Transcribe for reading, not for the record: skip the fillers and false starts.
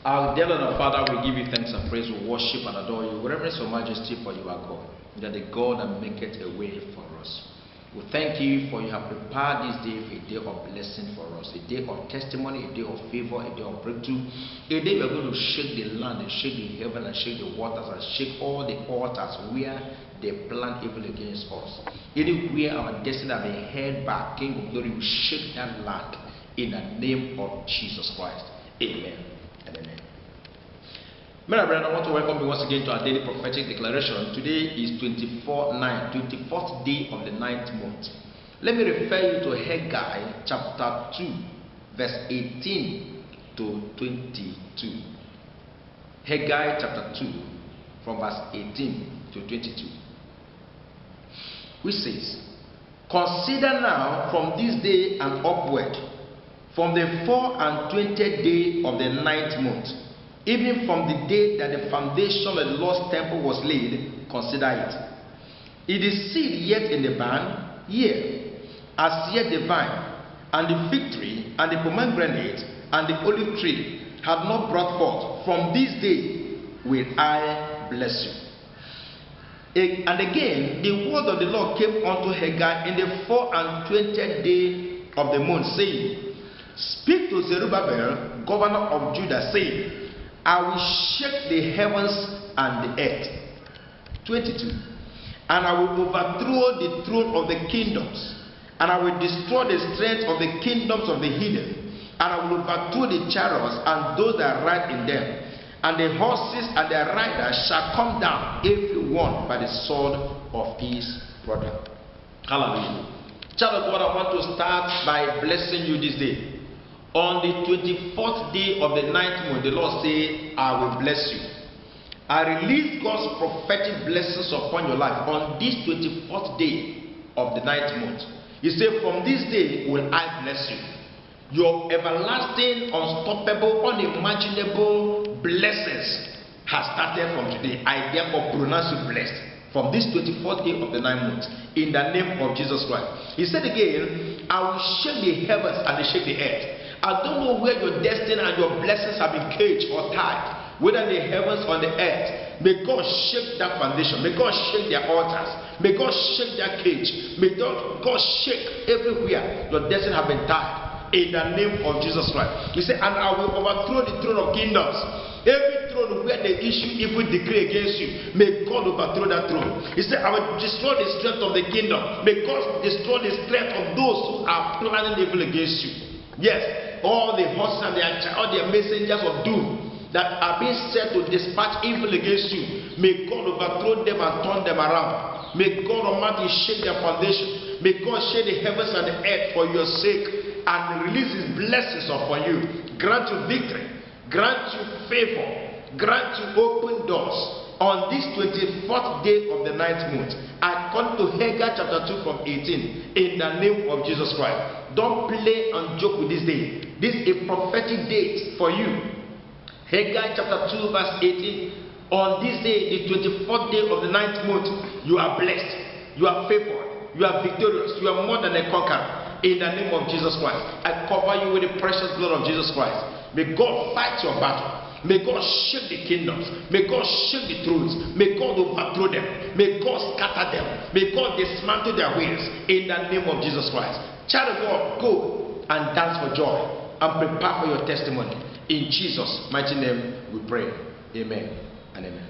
Our dear Lord and Father, we give you thanks and praise, we worship and adore you. We reverence your majesty, for you are God. You are the God that maketh a way for us. We thank you for you have prepared this day for a day of blessing for us, a day of testimony, a day of favor, a day of breakthrough, a day we are going to shake the land and shake the heaven and shake the waters and shake all the altars where they plan evil against us. Anywhere our destiny have been held back, King of glory, we shake that land in the name of Jesus Christ. Amen. Amen. My brethren, I want to welcome you once again to our daily prophetic declaration. Today is 24th day of the 9th month. Let me refer you to Haggai chapter 2, verse 18 to 22. Haggai chapter 2, from verse 18 to 22. Which says, "Consider now from this day and upward, from the 24th day of the 9th month, even from the day that the foundation of the Lord's temple was laid, consider it. It is seed yet in the barn, yea, as yet the vine, and the fig tree, and the pomegranate, and the olive tree have not brought forth. From this day will I bless you." And again, the word of the Lord came unto Haggai in the 24th day of the month, saying, "Speak to Zerubbabel, governor of Judah, saying, I will shake the heavens and the earth." 22. "And I will overthrow the throne of the kingdoms, and I will destroy the strength of the kingdoms of the heathen, and I will overthrow the chariots and those that ride in them, and the horses and their riders shall come down, every one by the sword of his brother." Hallelujah. Child of God, I want to start by blessing you this day. On the 24th day of the 9th month, the Lord said, "I will bless you." I release God's prophetic blessings upon your life on this 24th day of the 9th month. He said, "From this day will I bless you." Your everlasting, unstoppable, unimaginable blessings has started from today. I therefore pronounce you blessed from this 24th day of the 9th month, in the name of Jesus Christ. He said again, "I will shake the heavens and shake the earth." I don't know where your destiny and your blessings have been caged or tied, whether the heavens or the earth. May God shake that foundation. May God shake their altars. May God shake their cage. May God shake everywhere your destiny have been tied, in the name of Jesus Christ. He said, "And I will overthrow the throne of kingdoms." Every throne where they issue evil decree against you, may God overthrow that throne. He said, "I will destroy the strength of the kingdom." May God destroy the strength of those who are planning evil against you. Yes, all the horses and all their messengers of doom that are being set to dispatch evil against you, may God overthrow them and turn them around. May God Almighty shake their foundation. May God shake the heavens and the earth for your sake and release His blessings upon you. Grant you victory, grant you favor, grant you open doors on this 24th day of the 9th month, according to Haggai chapter 2 from 18, in the name of Jesus Christ. Don't play and joke with this day. This is a prophetic date for you. Haggai chapter 2 verse 18. On this day, the 24th day of the 9th month, you are blessed, you are favored, you are victorious, you are more than a conqueror, in the name of Jesus Christ. I cover you with the precious blood of Jesus Christ. May God fight your battle. May God shake the kingdoms. May God shake the thrones. May God overthrow them. May God scatter them. May God dismantle their wheels, in the name of Jesus Christ. Child of God, go and dance for joy and prepare for your testimony. In Jesus' mighty name we pray. Amen and amen.